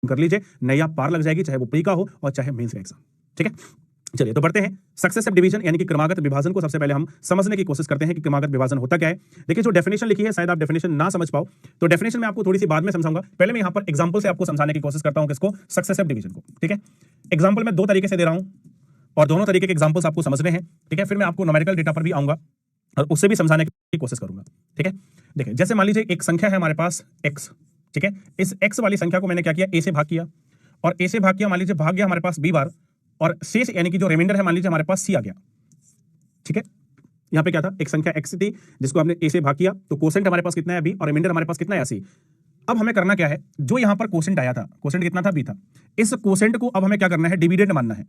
कर लीजिए, नया पार लग जाएगी, चाहे वो प्री का हो और चाहे मेंस का एग्जाम। ठीक है, चलिए तो बढ़ते हैं सक्सेसिव डिवीजन यानी कि क्रमागत विभाजन को सबसे पहले हम समझने की कोशिश करते हैं कि क्रमागत विभाजन होता क्या है। देखिए जो डेफिनेशन लिखी है शायद आप डेफिनेशन ना समझ पाओ, तो डेफिनेशन मैं आपको थोड़ी सी बाद में समझाऊंगा। पहले मैं यहां पर एग्जांपल से आपको समझाने की कोशिश करता हूं किसको, सक्सेसिव डिवीजन को। ठीक है, एग्जांपल मैं दो तरीके से दे रहा हूं और दोनों तरीके के एग्जांपल्स आपको समझने हैं। ठीक है, फिर मैं आपको न्यूमेरिकल डेटा पर भी आऊंगा और उससे भी समझाने की कोशिश करूंगा। ठीक है, देखिए जैसे मान लीजिए एक संख्या है हमारे पास x। ठीक है, इस x वाली संख्या को मैंने क्या किया, a से भाग किया और a से भाग किया, मान लीजिए भाग गया हमारे पास b बार और शेष यानी कि जो रिमाइंडर है मान लीजिए हमारे पास c आ गया। ठीक है, यहां पे क्या था, एक संख्या x थी जिसको हमने a से भाग किया, तो कोसेंट हमारे पास कितना है b और रिमाइंडर हमारे पास कितना है c। अब हमें करना क्या है, जो यहां पर कोसेंट आया था, कोसेंट कितना था b था, इस कोसेंट को अब हमें क्या करना है, डिविडेंड मानना है।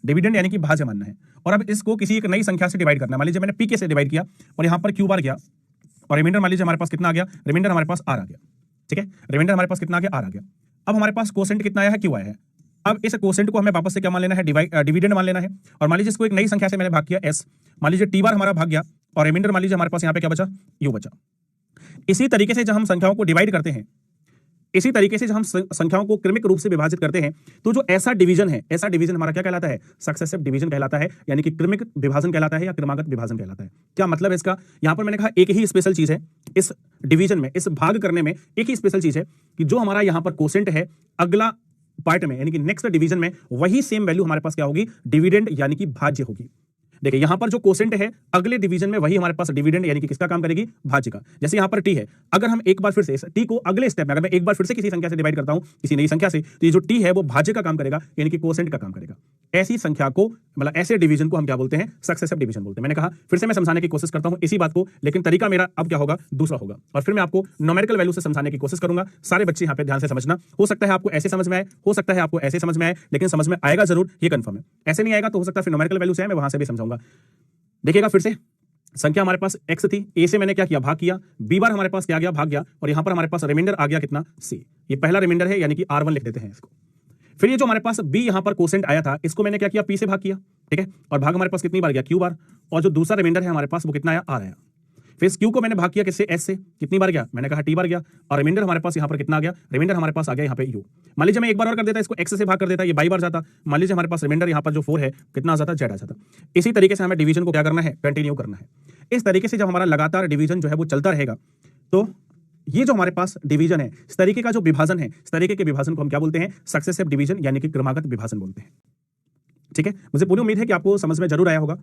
डिविडेंड यानी कि भाज्य मानना है और अब इसको किसी एक नई संख्या से डिवाइड करना है। मान लीजिए मैंने p के से डिवाइड किया और यहां पर q बार गया और रिमाइंडर मान लीजिए हमारे पास कितना आ गया, रिमाइंडर हमारे पास r आ गया। ठीक है, रिमाइंडर हमारे पास कितना आ गया, r आ गया। अब हमारे पास कोसेंट कितना आया है, q आया है। अब इस कोसेंट को हमें वापस से क्या मान लेना है, डिविडेंड मान लेना है। और मान लीजिए इसको एक नई संख्या से मैंने भाग किया s, मान लीजिए t बार हमारा भाग गया और रिमाइंडर मान लीजिए हमारे पास यहाँ पे क्या बचा, u बचा। इसी तरीके से जब हम संख्याओं को डिवाइड करते हैं, इसी तरीके से जब हम संख्याओं को क्रमिक रूप से विभाजित करते हैं, तो जो ऐसा डिवीजन है, ऐसा डिवीजन हमारा क्या कहलाता है, सक्सेसिव डिवीजन कहलाता है, यानी कि क्रमिक विभाजन कहलाता है या क्रमागत विभाजन कहलाता है। क्या मतलब है इसका, यहां पर मैंने कहा एक ही स्पेशल चीज है इस डिवीजन में, इस भाग करने में एक ही स्पेशल चीज है कि जो हमारा यहां पर कोसेंट है, अगला पार्ट में यानी कि नेक्स्ट डिवीजन में वही सेम वैल्यू हमारे पास क्या होगी, डिविडेंड यानी कि भाज्य होगी। देखिए यहां पर जो कोसेंट है अगले डिवीजन में वही हमारे पास डिविडेंड यानी कि किसका काम करेगी, भाज्य का। जैसे यहां पर टी है, अगर हम एक बार फिर से टी को अगले स्टेप में, अगर मैं एक बार फिर से किसी संख्या से डिवाइड करता हूं, किसी नई संख्या से, तो ये जो टी है वो भाज्य का काम करेगा यानी कि कोसेंट का काम करेगा। ऐसी संख्या को, मतलब ऐसे डिवीजन को हम क्या बोलते हैं, सक्सेसिव डिवीजन बोलते हैं। मैंने कहा फिर से मैं समझाने की कोशिश करता हूं इसी बात को, लेकिन तरीका मेरा अब क्या होगा, दूसरा होगा और फिर मैं आपको न्यूमेरिकल वैल्यू से समझाने की कोशिश करूंगा। सारे बच्चे यहां पे ध्यान से समझना, हो सकता है आपको ऐसे समझ में आए, हो सकता है आपको ऐसे समझ में आए, लेकिन समझ में आएगा जरूर, ये कंफर्म है। ऐसे नहीं आएगा तो हो सकता है फिर न्यूमेरिकल वैल्यू से आए, मैं वहां से भी समझाऊंगा। देखिएगा फिर से, संख्या हमारे पास x थी, a से मैंने क्या किया, भाग किया, b बार हमारे पास क्या गया, भाग गया और यहां पर हमारे पास रिमाइंडर आ गया कितना, c। ये पहला रिमाइंडर है यानी कि r1 लिख देते हैं इसको। फिर ये जो हमारे पास b यहां पर कोसेंट आया था, इसको मैंने क्या किया, p से भाग किया। ठीक है, और भाग हमारे पास कितनी बार गया, q बार, और जो दूसरा रिमाइंडर है हमारे पास वो कितना आया, r आया। फिर इस q को मैंने भाग किया किससे, s से, कितनी बार गया, मैंने कहा t बार गया और रिमाइंडर हमारे पास यहां पर कितना आ गया, रिमाइंडर हमारे पास आ गया यहां पे u। मान लीजिए मैं एक बार और कर देता, इसको x से भाग कर देता, ये 22 बार जाता, मान लीजिए हमारे पास रिमाइंडर यहां पर जो 4 है कितना आ जाता, z आ जाता। इसी तरीके से हमें डिवीजन को क्या करना है, कंटिन्यू करना है। इस तरीके से जब हमारा लगातार डिवीजन जो है वो चलता रहेगा, तो ये जो हमारे पास डिवीजन है, इस तरीके का जो विभाजन है, इस तरीके के विभाजन को हम क्या बोलते हैं, सक्सेसिव डिवीजन यानी कि क्रमागत विभाजन बोलते हैं। ठीक है, मुझे पूरी उम्मीद है कि आपको समझ में जरूर आया होगा।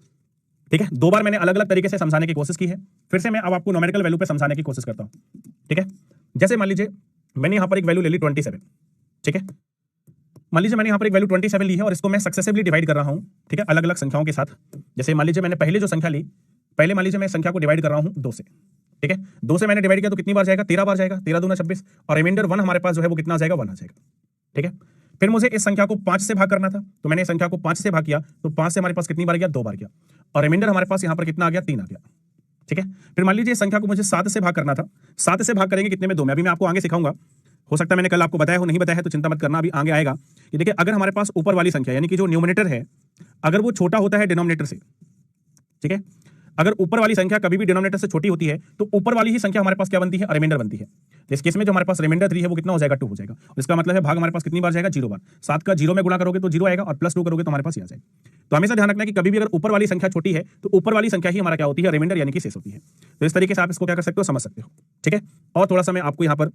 ठीक है, दो बार मैंने अलग अलग तरीके से समझाने की कोशिश की है, फिर से मैं अब आपको न्यूमेरिकल वैल्यू पे समझाने की कोशिश करता हूं। ठीक है, जैसे मान लीजिए मैंने यहां पर एक वैल्यू ले ली 27। ठीक है, मान लीजिए मैंने यहां पर एक वैल्यू 27 ली है और इसको मैं सक्सेसिवली डिवाइड कर रहा हूं। ठीक है, अलग अलग संख्याओं के साथ। जैसे मान लीजिए मैंने पहले जो संख्या ली, पहले मान लीजिए मैं संख्या को डिवाइड कर रहा हूं 2 से। ठीक है, 2 से मैंने डिवाइड किया तो कितनी बार जाएगा, 13 बार जाएगा, 13 दूना 26 और रिमाइंडर 1 हमारे पास जो है वो कितना जाएगा, 1 आ जाएगा। ठीक है, फिर मुझे इस संख्या को 5 से भाग करना था, तो मैंने इस संख्या को 5 से भाग किया, तो 5 से हमारे पास कितनी बार गया, 2 बार गया और रिमाइंडर हमारे पास यहां पर कितना आ गया, 3 आ गया। ठीक है, फिर मान लीजिए इस संख्या को मुझे 7 से भाग करना था, 7 से भाग करेंगे कितने में, 2 में। अभी मैं आपको आगे सिखाऊंगा, हो सकता है मैंने कल आपको बताया हो, नहीं बताया है तो चिंता मत करना, अभी आगे आएगा। ये देखिए, अगर हमारे पास ऊपर वाली संख्या यानी कि जो न्यूमरेटर है, अगर वो छोटा होता है डिनोमिनेटर से, ठीक है, अगर ऊपर वाली संख्या कभी भी डिनोमिनेटर से छोटी होती है तो ऊपर वाली ही संख्या हमारे पास क्या बनती है, रिमाइंडर बनती है। इस केस में जो हमारे पास रिमाइंडर 3 है वो कितना हो जाएगा, 2 हो जाएगा। और इसका मतलब है भाग हमारे पास कितनी बार जाएगा, 0 बार। 7 का 0 में गुणा करोगे तो 0 आएगा और +2 करोगे तो हमारे पास ये आ जाएगा। तो हमेशा ध्यान रखना है कि कभी भी अगर ऊपर वाली संख्या छोटी है तो ऊपर वाली संख्या ही हमारा क्या होती है, रिमाइंडर यानी कि शेष होती है। तो इस तरीके से आप इसको क्या कर सकते हो, समझ सकते हो। ठीक है, और थोड़ा सा मैं आपको यहाँ पर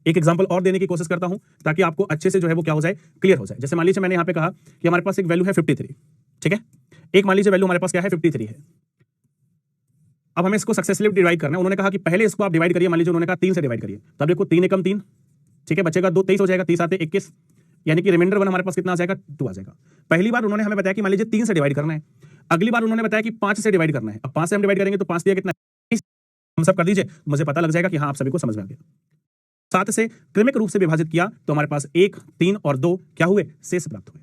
एक एग्जांपल और देने की कोशिश करता हूं ताकि आपको अच्छे से जो है वो क्या हो जाए, क्लियर हो जाए। जैसे मान लीजिए मैंने यहाँ पे कहा कि हमारे पास एक वैल्यू है 53। ठीक है, एक मान लीजिए वैल्यू हमारे पास क्या है, 53 है। अब हमें इसको सक्सेसफुली डिवाइड करना है। उन्होंने कहा कि पहले इसको आप डिवाइड करिए, मान लीजिए उन्होंने कहा 3 से डिवाइड करिए, तब देखो 3 एकम 3, ठीक है, बचेगा 2, 23 हो जाएगा, 30 आते 21, यानी कि रिमाइंडर 1 हमारे पास कितना आ जाएगा, 2 आ जाएगा। पहली बार उन्होंने हमें बताया कि मान लीजिए 3 से डिवाइड करना है, अगली बार उन्होंने बताया कि 5 से डिवाइड करना है। अब 5 से हम डिवाइड करेंगे तो 5 दिया कितना, हम सब कर दीजिए, मुझे पता लग जाएगा कि हाँ आप सभी को समझ में आ गया। 7 से क्रमिक रूप से विभाजित किया तो हमारे पास 1, 3 और 2 क्या हुए, शेष प्राप्त हुए।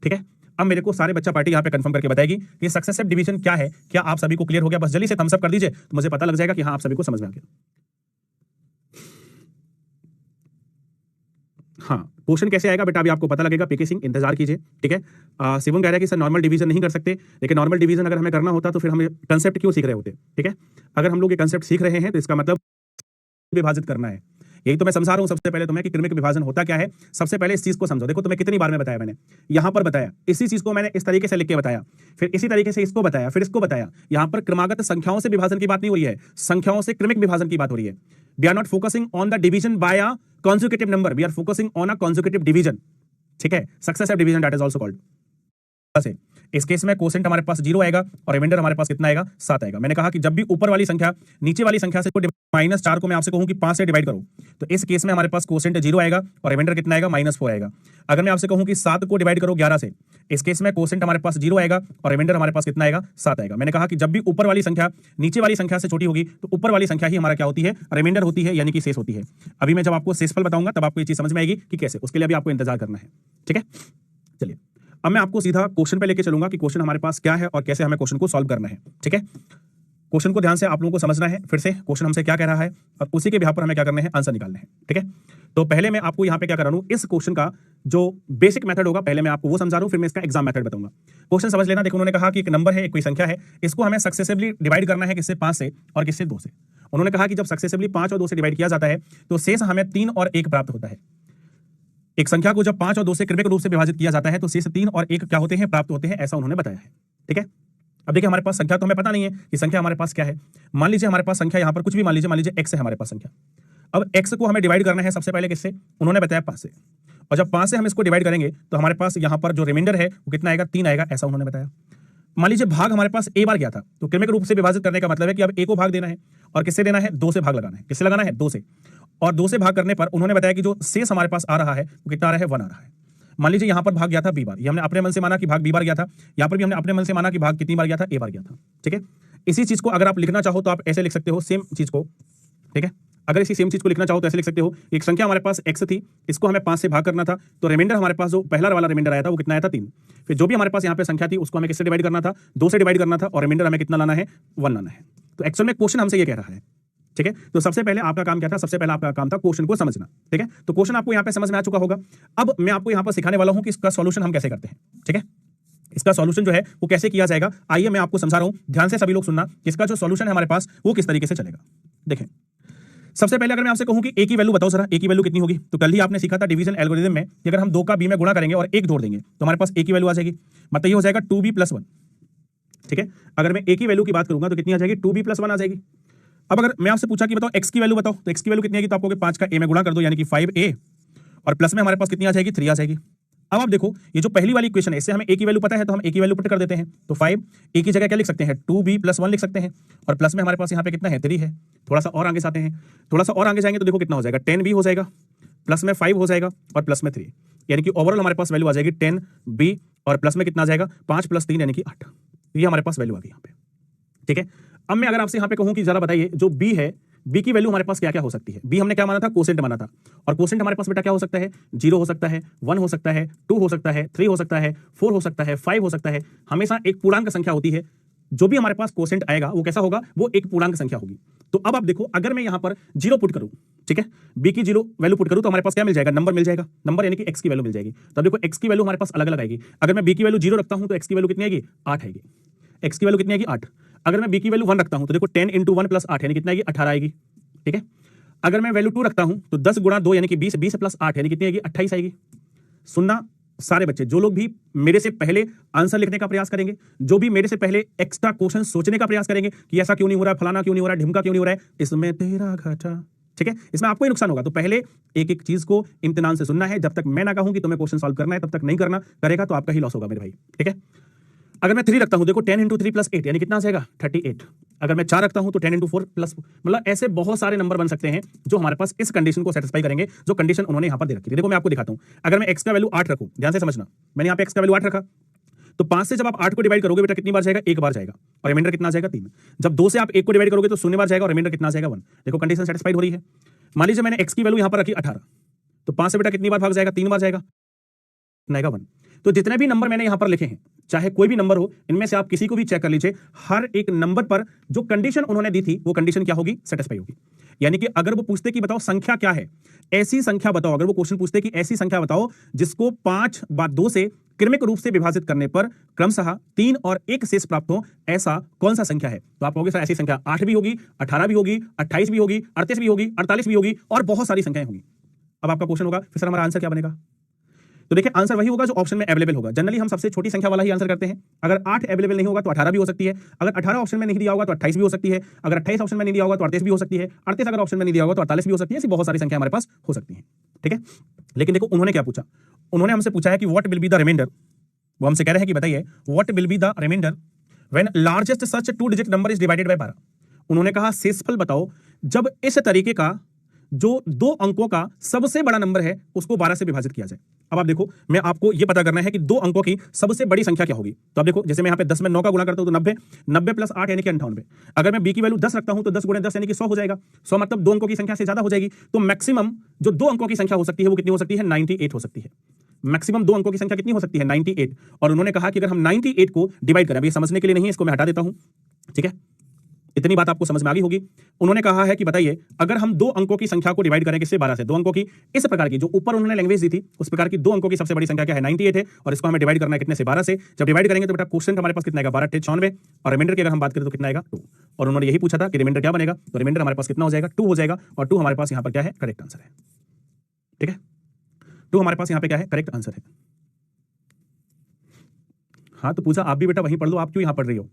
ठीक है, अब मेरे को सारे बच्चा पार्टी यहाँ पे कंफर्म करके बताएगी कि सक्सेसिव डिवीजन क्या है। क्या आप सभी को क्लियर हो गया? बस जल्दी से थम्स अप कर दीजिए तो मुझे पता लग जाएगा कि हाँ आप सभी को समझ में आ गया। हाँ, क्वेश्चन कैसे आएगा बेटा अभी आपको पता लगेगा। पीके सिंह इंतजार कीजिए। ठीक है, शिवम कह रहा है कि सर नॉर्मल डिवीजन नहीं कर सकते, लेकिन नॉर्मल डिवीजन अगर हमें करना होता तो फिर हमें कंसेप्ट क्यों सीख रहे होते। ठीक है, अगर हम लोग ये कंसेप्ट सीख रहे हैं तो इसका मतलब विभाजित करना है, यही तो मैं समझा रहा हूं सबसे पहले तुम्हें कि क्रमिक विभाजन होता क्या है। सबसे पहले इस चीज को समझो। देखो तुम्हें कितनी बार में बताया मैंने, यहां पर बताया, इसी चीज को मैंने इस तरीके से लिख के बताया, फिर इसी तरीके से इसको बताया, फिर इसको बताया। यहां पर क्रमागत संख्याओं से विभाजन की बात नहीं हो रही है, संख्याओं से क्रमिक विभाजन की बात हो रही है। We are not focusing on the division by a conjugative number, we are focusing on a conjugative division. ठीक है, successive division that is also called. इस केस में कोसेंट हमारे पास 0 आएगा और रिमाइंडर हमारे पास कितना आएगा, 7 आएगा। मैंने कहा कि जब भी ऊपर वाली संख्या नीचे वाली संख्या से -4 को मैं आपसे कहूं कि 5 से डिवाइड करो, तो इस केस में हमारे पास कोसेंट 0 आएगा और रिमाइंडर कितना आएगा, -4 आएगा। अगर मैं आपसे कहूं कि 7 को डिवाइड करो 11 से, इस केस में कोसेंट हमारे पास 0 आएगा और रिमाइंडर हमारे पास कितना आएगा, 7 आएगा। मैंने कहा कि जब भी ऊपर वाली संख्या नीचे वाली संख्या से छोटी होगी तो ऊपर वाली संख्या ही हमारा क्या होती है, रिमाइंडर होती है, यानी कि शेष होती है। अभी मैं जब आपको शेषफल बताऊंगा तब आपको ये चीज समझ में आएगी कि कैसे, उसके लिए भी आपको इंतजार करना है। ठीक है, चलिए अब मैं आपको सीधा क्वेश्चन पे लेके चलूंगा कि क्वेश्चन हमारे पास क्या है और कैसे हमें क्वेश्चन को सॉल्व करना है। ठीक है, क्वेश्चन को ध्यान से आप लोगों को समझना है। फिर से क्वेश्चन हमसे क्या कह रहा है और उसी के बिहाफ पर हमें क्या करना है, आंसर निकालना है। ठीक है, तो पहले मैं आपको यहां पे क्या कर रहा हूं, इस क्वेश्चन का जो बेसिक मेथड होगा पहले मैं आपको वो समझा रहा हूं, फिर मैं इसका एग्जाम मेथड बताऊंगा। क्वेश्चन समझ लेना। देखो उन्होंने कहा कि एक नंबर है, एक कोई संख्या है, इसको हमें सक्सेसिवली डिवाइड करना है, किससे, 5 से और किससे, 2 से। उन्होंने कहा कि जब सक्सेसिवली 5 और 2 से डिवाइड किया जाता है तो शेष हमें 3 और 1 प्राप्त होता है। एक संख्या को जब 5 और 2 से क्रमिक रूप से विभाजित किया जाता है तो शेष 3 और 1 क्या होते हैं, प्राप्त होते हैं, ऐसा उन्होंने बताया है। ठीक है, अब देखिए हमारे पास संख्या तो हमें पता नहीं है कि संख्या हमारे पास क्या है। मान लीजिए हमारे पास संख्या यहां पर कुछ भी मान लीजिए x है हमारे पास संख्या। अब x को हमें डिवाइड करना है सबसे पहले किससे, उन्होंने बताया 5 से, और जब 5 से हम इसको डिवाइड करेंगे तो हमारे पास यहां पर जो रिमाइंडर है वो कितना आएगा, 3 आएगा, ऐसा उन्होंने बताया। मान लीजिए भाग हमारे पास a बार गया था, तो क्रमिक रूप से विभाजित करने का मतलब है कि अब a को भाग देना है और किससे देना है, 2 से भाग लगाना है। किससे लगाना है, 2 से, और 2 से भाग करने पर उन्होंने बताया कि जो शेष हमारे पास आ रहा है वो कितना आ रहा है, 1 आ रहा है। मान लीजिए यहां पर भाग गया था b बार, ये हमने अपने मन से माना कि भाग b बार गया था, यहां पर भी हमने अपने मन से माना कि भाग कितनी बार गया था, a बार गया था। ठीक है, इसी चीज को अगर आप लिखना चाहो तो आप ऐसे लिख सकते हो, सेम चीज को। ठीक है, अगर इसी सेम चीज को लिखना चाहो तो ऐसे लिख सकते हो, एक संख्या हमारे पास x थी, इसको हमें 5 से भाग करना था, तो रिमाइंडर हमारे पास जो पहला वाला रिमाइंडर आया था वो कितना आया था, 3। फिर जो भी हमारे पास यहाँ पे संख्या थी उसको हमें किससे डिवाइड करना था, 2 से डिवाइड करना था, और रिमाइंडर हमें कितना लाना है, 1 लाना है। तो एक्चुअल में क्वेश्चन हमसे ये कह रहा है। ठीक है, तो सबसे पहले आपका काम क्या था, सबसे पहले आपका काम था क्वेश्चन को समझना। ठीक है, तो क्वेश्चन आपको यहाँ पे समझ में आ चुका होगा। अब मैं आपको यहाँ पर सिखाने वाला हूँ कि इसका सॉल्यूशन हम कैसे करते हैं। ठीक है, इसका सॉल्यूशन जो है वो कैसे किया जाएगा, आइए मैं आपको समझा रहा हूँ, ध्यान से सभी लोग सुनना। इसका जो सॉल्यूशन है हमारे पास वो किस तरीके से चलेगा। देखें, सबसे पहले अगर मैं आपसे कहूं कि a की वैल्यू बताओ जरा, a की वैल्यू कितनी होगी, तो कल ही आपने सीखा था डिवीजन एल्गोरिथम में कि अगर हम 2 का b में गुणा करेंगे और 1 जोड़ देंगे तो हमारे पास a की वैल्यू आ जाएगी, मतलब ये हो जाएगा 2b + 1। ठीक है, अगर मैं a की वैल्यू की बात करूंगा तो कितनी आ जाएगी, 2b + 1 आ जाएगी। अब अगर मैं आपसे पूछा कि बताओ x की वैल्यू बताओ, तो x की वैल्यू कितनी आएगी, तो आपको 5 का a में गुणा कर दो यानी कि 5a, और प्लस में हमारे पास कितनी आ जाएगी, 3 आ जाएगी। अब आप देखो ये जो पहली वाली इक्वेशन है इससे हमें a की वैल्यू पता है तो हम a की वैल्यू पुट कर देते हैं, तो 5 a की जगह क्या लिख सकते हैं, 2b + 1 लिख सकते हैं, और प्लस में हमारे पास यहाँ पे कितना है, 3 है। थोड़ा सा और आगे जाते हैं, थोड़ा सा और आगे जाएंगे तो देखो कितना हो जाएगा, 10b हो जाएगा, प्लस में 5 हो जाएगा और प्लस में 3, यानी कि ओवरऑल हमारे पास वैल्यू आ जाएगी 10b, और प्लस में कितना आ जाएगा, 5 + 3 यानी कि 8। ये हमारे पास वैल्यू आ गई यहाँ पे। ठीक है, अब मैं अगर आपसे यहाँ पे कहूँ कि जरा बताइए जो b है, b की वैल्यू हमारे पास क्या क्या हो सकती है। b हमने क्या माना था, कोसेंट माना था, और कोसेंट हमारे पास बेटा क्या हो सकता है, 0 हो सकता है, 1 हो सकता है, 2 हो सकता है, 3 हो सकता है, 4 हो सकता है, 5 हो सकता है। हमेशा एक पूर्णांक संख्या होती है, जो भी हमारे पास कोसेंट आएगा वो कैसा होगा, वो एक पूर्णांक संख्या होगी। तो अब आप देखो अगर मैं यहाँ पर 0 पुट करूँ, ठीक है, b की 0 वैल्यू पुट करूँ तो हमारे पास क्या मिल जाएगा, नंबर मिल जाएगा, नंबर यानी कि x की वैल्यू मिल जाएगी। तो अब देखो x की वैल्यू हमारे पास अलग अलग आएगी। अगर मैं b की वैल्यू 0 रखता हूँ तो x की वैल्यू कितनी आएगी, 8 आएगी। x की वैल्यू कितनी आएगी, 8। अगर मैं b की वैल्यू 1 रखता हूँ तो देखो 10 × 1 + 8 यानी कितना आएगी, 18 आएगी। ठीक है, अगर मैं वैल्यू 2 रखता हूं तो 10 × 2 यानी कि 20, 20 + 8 यानी कितनी आएगी, 28 आएगी। सुनना सारे बच्चे, जो लोग भी मेरे से पहले आंसर लिखने का प्रयास करेंगे, जो भी मेरे से पहले एक्स्ट्रा क्वेश्चन सोचने का प्रयास करेंगे कि ऐसा क्यों नहीं हो रहा है, फलाना क्यों नहीं हो रहा है, ढिमका क्यों नहीं हो रहा है, इसमें तेरा घाटा। ठीक है, इसमें आपको ही नुकसान होगा। तो पहले एक एक चीज को इम्तिनान से सुनना है, जब तक मैं ना कहूं कि तुम्हें क्वेश्चन सॉल्व करना है तब तक नहीं करना, करेगा तो आपका ही लॉस होगा मेरे भाई। ठीक है, अगर मैं 3 रखता हूं देखो 10 × 3 + 8 यानी कितना आ जाएगा, 38। अगर मैं 4 रखता हूं तो 10 × 4 +, मतलब ऐसे बहुत सारे नंबर बन सकते हैं जो हमारे पास इस कंडीशन को सेटिस्फाई करेंगे, जो कंडीशन उन्होंने यहां पर दे रखी है। देखो मैं आपको दिखाता हूं, अगर मैं x का वैल्यू 8 रखूं, ध्यान से समझना, मैंने यहां पे x का वैल्यू 8 रखा, तो 5 से जब आप 8 को डिवाइड करोगे बेटा कितनी बार जाएगा, 1 बार जाएगा, और रिमाइंडर कितना आ जाएगा, 3। जब 2 से आप 1 को डिवाइड करोगे तो 0 बार जाएगा और रिमाइंडर कितना आ जाएगा, 1। देखो कंडीशन सेटिस्फाइड हो रही है। मान लीजिए मैंने x की वैल्यू यहां पर रखी 18, तो 5 से बेटा कितनी बार भाग जाएगा, 3 बार जाएगा, 1। तो जितने भी नंबर मैंने यहां पर लिखे हैं, चाहे कोई भी नंबर हो, इनमें से आप किसी को भी चेक कर लीजिए, हर एक नंबर पर जो कंडीशन उन्होंने दी थी वो कंडीशन क्या होगी, सेटिस्फाई होगी। यानी कि अगर वो पूछते कि बताओ संख्या क्या है, ऐसी संख्या बताओ, अगर वो क्वेश्चन पूछते कि ऐसी संख्या बताओ जिसको 5/2 से क्रमिक रूप से विभाजित करने पर क्रमशः 3 और 1 शेष प्राप्त हो, ऐसा कौन सा संख्या है, तो आप कहोगे सर ऐसी संख्या 8 भी होगी, 18 भी होगी, 28 भी होगी, 38 भी होगी, 48 भी होगी और बहुत सारी संख्याएं होंगी। अब आपका क्वेश्चन होगा फिर सर हमारा आंसर क्या बनेगा, तो देखिए आंसर वही होगा जो ऑप्शन में अवेलेबल होगा। जनरली हम सबसे छोटी संख्या वाला ही आंसर करते हैं। अगर 8 अवेलेबल नहीं होगा तो 18 भी हो सकती है, अगर 18 ऑप्शन में नहीं दिया होगा तो 28 भी हो सकती है, अगर 28 ऑप्शन में नहीं दिया होगा तो 38 भी हो सकती है, 38 अगर ऑप्शन में नहीं दिया होगा तो 48 भी हो सकती है। ऐसी बहुत सारी संख्या हमारे पास हो सकती है, ठीक है। लेकिन देखो उन्होंने क्या पूछा, उन्होंने हमसे पूछा है कि what will be the reminder, वो हमसे कह रहे हैं कि बताइए what will be the reminder when largest such 2 digit number is divided by 12। उन्होंने कहा शेषफल बताओ जब इस तरीके का जो 2 अंकों का सबसे बड़ा नंबर है उसको 12 से विभाजित किया जाए। अब आप देखो मैं आपको यह पता करना है कि 2 अंकों की सबसे बड़ी संख्या क्या होगी। तो आप देखो जैसे मैं यहाँ पे 10 में 9 का गुणा करता हूं तो 90, 90 प्लस 8 यानी कि 98। अगर मैं बी की वैल्यू 10 रखता हूं तो 10 गुणे 10 यानी कि 100 हो जाएगा। 100 मतलब 2 अंकों की संख्या से ज्यादा हो जाएगी। तो मैक्सिमम जो 2 अंकों की संख्या हो सकती है वो कितनी हो सकती है, 98 हो सकती है। मैक्सिमम 2 अंकों की संख्या कितनी हो सकती है, 98। और उन्होंने कहा कि अगर हम 98 को डिवाइड करें, अभी समझने के लिए नहीं है, इसको मैं हटा देता हूं, ठीक है, इतनी बात आपको समझ में आ गई होगी। उन्होंने कहा है कि बताइए अगर हम 2 अंकों की संख्या को डिवाइड करें किससे, 12 से, 2 अंकों की इस प्रकार की जो ऊपर उन्होंने लैंग्वेज दी थी उस प्रकार की 2 अंकों की सबसे बड़ी संख्या क्या है, 98 है, और इसको हमें डिवाइड करना है कितने से, 12 से। जब डिवाइड करेंगे तो बेटा क्वेश्चन हमारे पास कितना आएगा, 12 94, और रिमाइंडर की अगर हम बात करें तो कितना आएगा, 2। और उन्होंने यही पूछा था कि रिमाइंडर क्या बनेगा, तो रिमाइंडर हमारे पास कितना हो जाएगा, 2 हो जाएगा। और 2 हमारे पास यहां पर क्या है, करेक्ट आंसर है, ठीक है। 2 हमारे पास यहां पे क्या है, करेक्ट आंसर है। हाँ तो पूछा आप भी बेटा वहीं पढ़ लो, आप क्यों यहां पढ़ रही हो,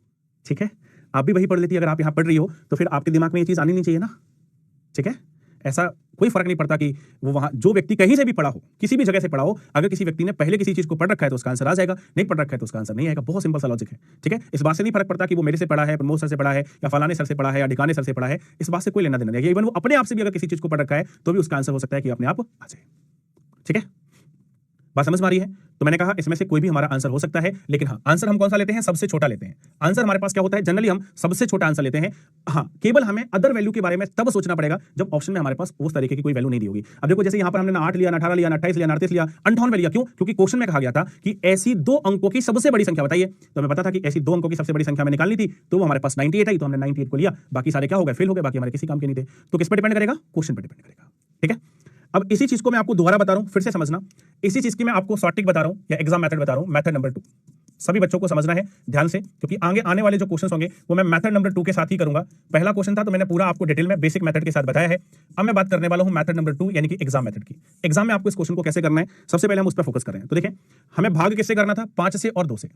ठीक है, आप भी वही पढ़ लेती। अगर आप यहां पढ़ रही हो तो फिर आपके दिमाग में ये चीज आनी नहीं चाहिए ना, ठीक है। ऐसा कोई फर्क नहीं पड़ता कि वो वहां जो व्यक्ति कहीं से भी पढ़ा हो, किसी भी जगह से पढ़ा हो, अगर किसी व्यक्ति ने पहले किसी चीज को पढ़ रखा है तो उसका आंसर आ जाएगा, नहीं पढ़ रखा है तो उसका आंसर नहीं आएगा। बहुत सिंपल सा लॉजिक है, ठीक है। इस बात से नहीं फर्क पड़ता कि वो मेरे से पढ़ा है, प्रमोद सर से पढ़ा है, या फलाने सर से पढ़ा है, या ढिकाने सर से पढ़ा है, इस बात से कोई लेना देना नहीं है। इवन वो अपने आप से भी अगर किसी चीज को पढ़ रखा है तो भी उसका आंसर हो सकता है कि अपने आप आ जाए, ठीक है। बात समझ में आ रही है। तो मैंने कहा इसमें से कोई भी हमारा आंसर हो सकता है, लेकिन हाँ आंसर हम कौन सा लेते हैं, सबसे छोटा लेते हैं। आंसर हमारे पास क्या होता है, जनरली हम सबसे छोटा आंसर लेते हैं। हाँ केवल हमें अदर वैल्यू के बारे में तब सोचना पड़ेगा जब ऑप्शन में हमारे पास उस तरीके की कोई वैल्यू नहीं दी होगी। अब देखो जैसे यहां पर हमने ना 8 लिया, ना 18 लिया, ना 28 लिया, ना 38 लिया, 58 लिया, क्यों, क्योंकि क्वेश्चन में कहा गया था कि ऐसी 2 अंकों की सबसे बड़ी संख्या बताइए। तो हमें पता था कि ऐसी 2 अंकों की सबसे बड़ी संख्या में निकालनी थी, तो वो हमारे पास 98 आई, तो हमने 98 को लिया। बाकी सारे क्या हो गए, फेल हो गए, बाकी हमारे किसी काम के नहीं थे। तो किस पर डिपेंड करेगा, क्वेश्चन पर डिपेंड करेगा, ठीक है। अब इसी चीज को मैं आपको दोबारा बता रहा हूं, फिर से समझना। इसी चीज की मैं आपको शॉर्ट ट्रिक बता रहा हूं या एग्जाम मेथड बता रहा हूं, मेथड नंबर 2। सभी बच्चों को समझना है ध्यान से, क्योंकि आगे आने वाले जो क्वेश्चंस होंगे वो मैं मेथड नंबर 2 के साथ ही करूंगा। पहला क्वेश्चन था तो मैंने पूरा आपको डिटेल में बेसिक मेथड के साथ बताया है। अब मैं बात करने वाला हूं मेथड नंबर 2 यानी कि एग्जाम मेथड की। एग्जाम में आपको इस क्वेश्चन को कैसे करना है, सबसे पहले हम उस पर फोकस कर रहे हैं। तो देखिए हमें भाग किससे करना था, 5 से और 2 से,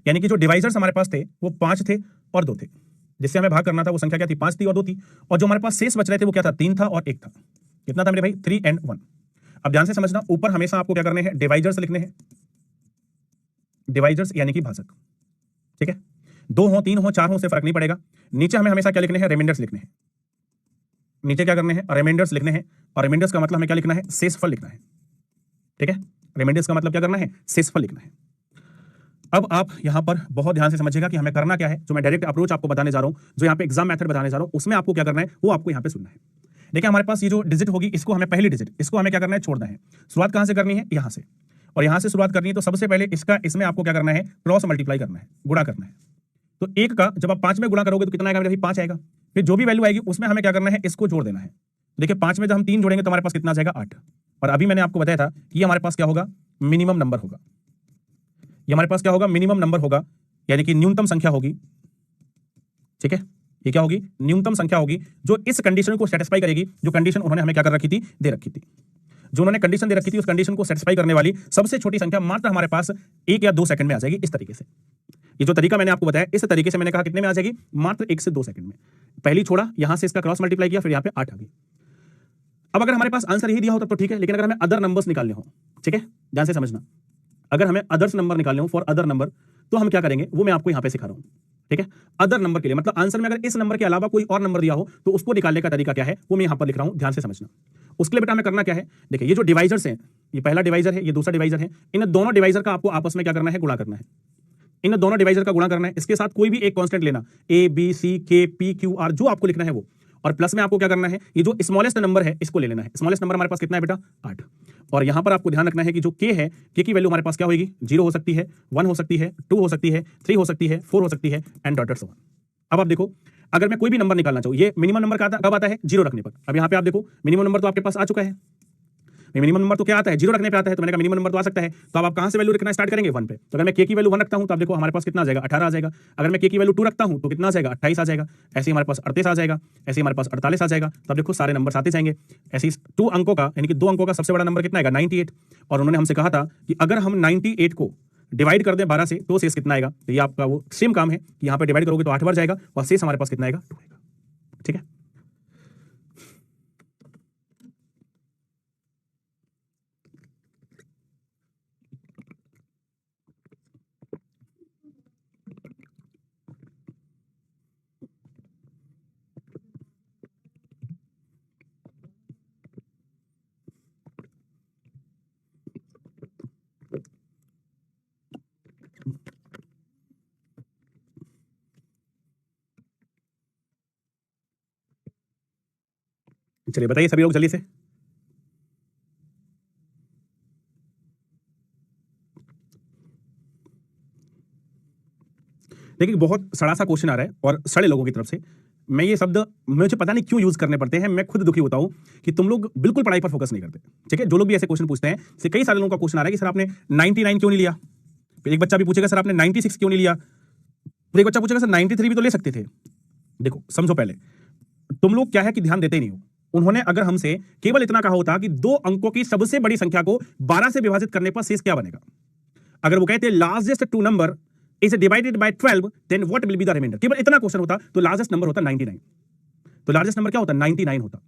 यानी कि जो डिवाइजर्स हमारे पास थे वो 5 थे और 2 थे। जिससे हमें भाग करना था वो संख्या क्या थी, 5 थी और 2 थी। और जो हमारे पास शेष बच रहे थे वो क्या था, 3 था और 1 था। कितना था मेरे भाई, 3 and 1। अब ध्यान से समझना, ऊपर हमेशा आपको क्या करने हैं, डिवाइजर्स लिखने हैं, डिवाइजर्स यानी कि भाजक, ठीक है। 2 हो 3 हो 4 हो से फर्क नहीं पड़ेगा। नीचे हमें हमेशा क्या लिखने हैं, रिमाइंडर्स लिखने हैं। नीचे क्या करने हैं, रिमाइंडर्स लिखने हैं। और रिमाइंडर्स का मतलब हमें क्या लिखना है, शेषफल लिखना है, ठीक है। रिमाइंडर्स का मतलब क्या करना है, शेषफल लिखना है। अब आप यहां पर बहुत ध्यान से समझिएगा कि हमें करना क्या है। जो मैं डायरेक्ट अप्रोच आपको बताने जा रहा हूं, जो यहां पे एग्जाम मेथड बताने जा रहा हूं, उसमें आपको क्या करना है वो आपको यहां पे सुनना है। देखिए हमारे पास ये जो डिजिट होगी, इसको हमें पहली डिजिट, इसको हमें क्या करना है, छोड़ना है। शुरुआत कहां से करनी है, यहां से। और यहां से शुरुआत करनी है तो सबसे पहले इसका इसमें आपको क्या करना है, क्रॉस मल्टीप्लाई करना है, गुणा करना है। तो 1 का जब आप 5 में गुणा करोगे तो कितना आएगा मेरे भाई, 5 आएगा। फिर जो भी वैल्यू आएगी उसमें हमें क्या करना है, इसको जोड़ देना है। देखिए 5 में जब हम 3 जोड़ेंगे तो हमारे पास कितना आ जाएगा, 8। और अभी मैंने आपको बताया था कि हमारे पास क्या होगा, मिनिमम नंबर होगा। ये हमारे पास क्या होगा, मिनिमम नंबर होगा, यानी कि न्यूनतम संख्या होगी, ठीक है। ये क्या होगी, न्यूनतम संख्या होगी जो इस कंडीशन को सेटिस्फाई करेगी, जो कंडीशन उन्होंने हमें क्या कर रखी थी, दे रखी थी। जो उन्होंने कंडीशन दे रखी थी उस कंडीशन को सेटिस्फाई करने वाली सबसे छोटी संख्या मात्र हमारे पास 1 या 2 सेकंड में आ जाएगी। इस तरीके से, ये जो तरीका मैंने आपको बताया, इस तरीके से मैंने कहा कितने में आ जाएगी, मात्र 1 से 2 सेकंड में। पहली छोड़ा, यहां से इसका क्रॉस मल्टीप्लाई किया, फिर यहां पे 8 आ गई। अब अगर हमारे पास आंसर यही दिया हो तब तो ठीक है, लेकिन अगर हमें अदर नंबर्स निकालने हो, ठीक है, ध्यान से समझना, अगर हमें अदर्स नंबर निकालने हो फॉर अदर नंबर, तो हम क्या करेंगे वो मैं आपको यहां पे सिखा रहा हूं, ठीक है। अदर नंबर के लिए मतलब आंसर में अगर इस नंबर के अलावा कोई और नंबर दिया हो तो उसको निकालने का तरीका क्या है वो मैं यहां पर लिख रहा हूं, ध्यान से समझना। उसके लिए बेटा हमें करना क्या है, देखिए ये जो डिवाइजर्स हैं, ये पहला डिवाइजर है, ये दूसरा डिवाइजर है, इन दोनों डिवाइजर का आपको आपस में क्या करना है, गुणा करना है। इन दोनों डिवाइजर का गुणा करना है, इसके साथ कोई भी एक कांस्टेंट लेना, ए बी सी के पी क्यू आर, जो आपको लिखना है वो। और प्लस में आपको क्या करना है, ये जो स्मॉलेस्ट नंबर है इसको ले लेना है। स्मॉलेस्ट नंबर हमारे पास कितना है बेटा, 8। और यहां पर आपको ध्यान रखना है कि जो के है, के की वैल्यू हमारे पास क्या होगी, 0 हो सकती है, 1 हो सकती है, 2 हो सकती है, 3 हो सकती है, 4 हो सकती है and dot dot so on. अब आप देखो अगर मैं कोई भी नंबर निकालना चाहूँ, ये मिनिमम नंबर कब आता है? 0 रखने पर। अब यहाँ पे आप देखो मिनिमम नंबर तो आपके पास आ चुका है। मिनिमम नंबर तो क्या आता है? 0 रखने पे आता है। तो मैंने कहा मिनिमम नंबर तो आ सकता है, तो अब आप कहां से वैल्यू रखना स्टार्ट करेंगे? 1 पे। तो अगर मैं k की वैल्यू 1 रखता हूं तो आप देखो हमारे पास कितना आ जाएगा? 18 आ जाएगा। अगर मैं k की वैल्यू 2 रखता हूं तो कितना आ जाएगा? 28 आ जाएगा। ऐसे ही हमारे पास 38 आ जाएगा, ऐसे ही हमारे पास 48 आ जाएगा। तो अब देखो सारे नंबर आते जाएंगे। ऐसे ही 2 अंकों का यानी कि 2 अंकों का सबसे बड़ा नंबर कितना आएगा? 98। और उन्होंने हमसे कहा था कि अगर हम 98 को डिवाइड कर दें 12 से तो शेष कितना आएगा? तो ये आपका वो सेम काम है कि यहां पे डिवाइड करोगे तो 8 बार जाएगा और शेष हमारे पास कितना आएगा? 2 आएगा। ठीक है, चलिए बताइए सभी लोग जल्दी से। देखिए बहुत सड़ा सा क्वेश्चन आ रहा है और सड़े लोगों की तरफ से। मैं ये शब्द मुझे पता नहीं क्यों यूज करने पड़ते हैं। मैं खुद दुखी होता हूं कि तुम लोग बिल्कुल पढ़ाई पर फोकस नहीं करते। ठीक है, जो लोग भी ऐसे क्वेश्चन पूछते हैं, से कई सारे लोगों का क्वेश्चन आ रहा है कि सर आपने 99 क्यों नहीं लिया? फिर एक बच्चा भी पूछेगा सर आपने 96 क्यों नहीं लिया? फिर एक बच्चा पूछेगा सर 93 भी तो ले सकते थे। देखो समझो, पहले तुम लोग क्या है कि ध्यान देते ही नहीं हो। उन्होंने अगर हमसे केवल इतना कहा होता कि 2 अंकों की सबसे बड़ी संख्या को 12 से विभाजित करने पर शेष क्या बनेगा, अगर वो कहते largest 2 number is divided by 12 then what will be the reminder, केवल इतना क्वेश्चन होता तो लार्जेस्ट नंबर होता 99। तो लार्जेस्ट नंबर क्या होता? 99 होता।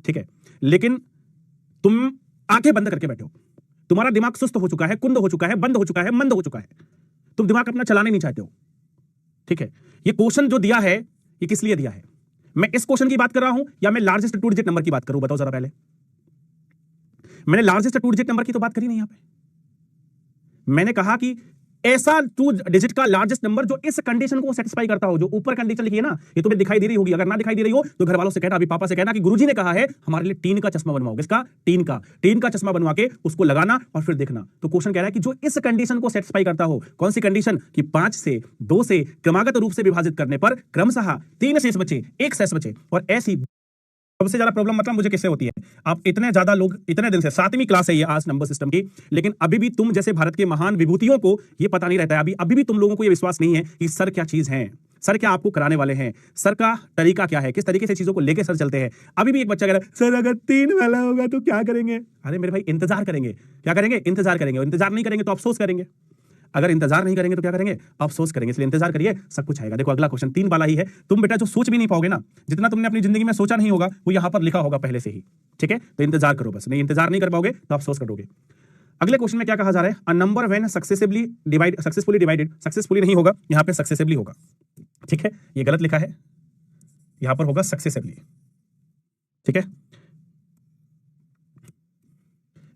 ठीक है, लेकिन तुम आंखें बंद करके बैठे हो। तुम्हारा दिमाग सुस्त हो चुका है, कुंद हो चुका है, बंद हो चुका है, मंद हो चुका है। तुम दिमाग अपना चलाने नहीं चाहते हो। ठीक है, ये क्वेश्चन जो दिया है ये किस लिए दिया है? मैं इस क्वेश्चन की बात कर रहा हूं या मैं लार्जेस्ट 2 डिजिट नंबर की बात करूं? बताओ जरा पहले। मैंने लार्जेस्ट 2 डिजिट नंबर की तो बात करी नहीं यहां पे। मैंने कहा कि ऐसा 2 डिजिट का लार्जेस्ट नंबर जो इस कंडीशन को सेटिस्फाई करता हो, जो ऊपर कंडीशन लिखी है ना, ये तुम्हें दिखाई दे रही होगी। अगर ना दिखाई दे रही हो तो घर वालों से कहना, अभी पापा से कहना कि गुरुजी ने कहा है हमारे लिए टीन का चश्मा बनवाओ। किसका? टीन का चश्मा बनवा के उसको लगाना और फिर देखना। तो क्वेश्चन कह रहा है कि जो इस कंडीशन को सेटिस्फाई करता हो। कौन सी कंडीशन? कि 5 से 2 से क्रमागत रूप से विभाजित करने पर क्रमशः 3 शेष बचे, 1 शेष बचे। और ऐसी सबसे ज्यादा प्रॉब्लम मतलब मुझे किससे होती है? आप इतने ज्यादा लोग इतने दिन से 7वीं क्लास है ये आज नंबर सिस्टम की, लेकिन अभी भी तुम जैसे भारत के महान विभूतियों को ये पता नहीं रहता है। अभी भी तुम लोगों को ये विश्वास नहीं है कि सर क्या चीज है, सर क्या आपको कराने वाले हैं, सर का तरीका क्या है, किस तरीके से चीजों को लेके सर चलते हैं। अभी भी एक बच्चा कह रहा है सर अगर 3 वाला होगा तो क्या करेंगे? अरे मेरे भाई इंतजार करेंगे। क्या करेंगे? इंतजार करेंगे। इंतजार नहीं करेंगे तो अफसोस करेंगे। अगर इंतजार नहीं करेंगे तो क्या करेंगे? अफसोस करेंगे। इसलिए इंतजार करिए, सब कुछ आएगा। देखो अगला क्वेश्चन 3 वाला ही है। तुम बेटा जो सोच भी नहीं पाओगे ना, जितना तुमने अपनी जिंदगी में सोचा नहीं होगा वो यहां पर लिखा होगा पहले से ही। ठीक है, तो इंतजार करो बस। नहीं इंतजार नहीं कर पाओगे तो अफसोस करोगे। अगले क्वेश्चन में क्या कहा जा रहा है? A number when successfully divided, successfully नहीं होगा, यहां पे सक्सेसिवली होगा। ठीक है, ये गलत लिखा है, यहां पर होगा सक्सेसिवली। ठीक है,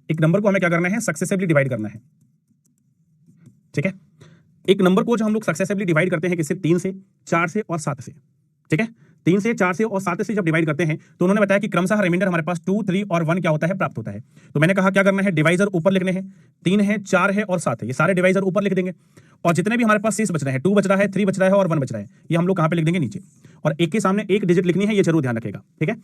एक नंबर को हमें क्या करना है? सक्सेसिवली डिवाइड करना है। ठीक है, एक नंबर को जो हम लोग सक्सेसिवली डिवाइड करते हैं किससे? 3 से, 4 से और 7 से। ठीक है, 3 से, 4 से और 7 से जब डिवाइड करते हैं तो उन्होंने बताया कि क्रमशः रिमाइंडर हमारे पास 2, 3 और 1 क्या होता है? प्राप्त होता है। तो मैंने कहा क्या करना है? डिवाइजर ऊपर लिखने हैं। 3 है, 4 है और 7 है, ये सारे डिवाइजर ऊपर लिख देंगे। और जितने भी हमारे पास शेष बच रहे हैं, 2 बच रहा है, 3 बच रहा है और 1 बच रहा है, ये हम लोग कहां पे लिख देंगे? नीचे। और एक के सामने एक डिजिट लिखनी है, ये जरूर ध्यान रखेगा। ठीक है,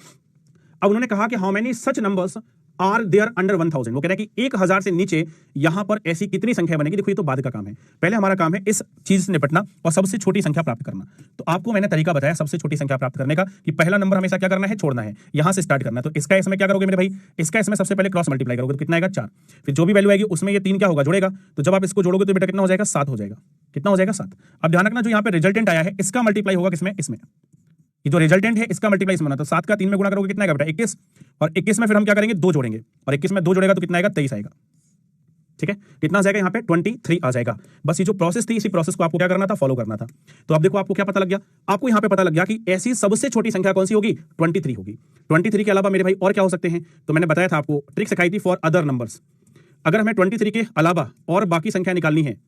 अब उन्होंने कहा कि how many such numbers are there under 1000। वो कह रहे हैं कि 1000 से नीचे यहां पर ऐसी कितनी संख्या बनेगी। देखो ये तो बाद का काम है, पहले हमारा काम है इस चीज से निपटना और सबसे छोटी संख्या प्राप्त करना। तो आपको मैंने तरीका बताया सबसे छोटी संख्या प्राप्त करने का, कि पहला नंबर हमेशा क्या करना है? छोड़ना है, यहां से स्टार्ट करना है। तो इसका इसमें क्या करोगे मेरे भाई? इसका इसमें सबसे पहले क्रॉस मल्टीप्लाई करोगे तो कितना आएगा? 4। फिर जो भी वैल्यू आएगी उसमें ये 3 क्या होगा? जुड़ेगा। तो जब आप इसको जोड़ोगे तो बेटा कितना हो जाएगा? 7 हो जाएगा। कितना हो जाएगा? 7। अब ध्यान रखना जो यहाँ पे रिजल्टेंट आया है इसका मल्टीप्लाई होगा किसमें? इसमें। ये जो रिजल्टेंट है इसका मल्टीप्लाई इसमें होना। तो 7 का 3 में गुणा करोगे कितना आएगा बेटा? 21। और 21 में फिर हम क्या करेंगे? 2 जोड़ेंगे, और 21 में 2 जोड़ेगा तो कितना आएगा? 23 आएगा। ठीक है, कितना आ जाएगा यहाँ पे? 23 आ जाएगा। बस ये जो प्रोसेस थी, इसी प्रोसेस को आपको क्या करना था? फॉलो करना था। तो अब देखो आपको क्या पता लग गया? आपको यहाँ पे पता लग गया कि ऐसी सबसे छोटी संख्या कौन सी होगी? 23 होगी। 23 के अलावा मेरे भाई और क्या हो सकते हैं? तो मैंने बताया था आपको, ट्रिक सिखाई थी फॉर अदर नंबर्स। अगर हमें 23 के अलावा और बाकी संख्या निकालनी है,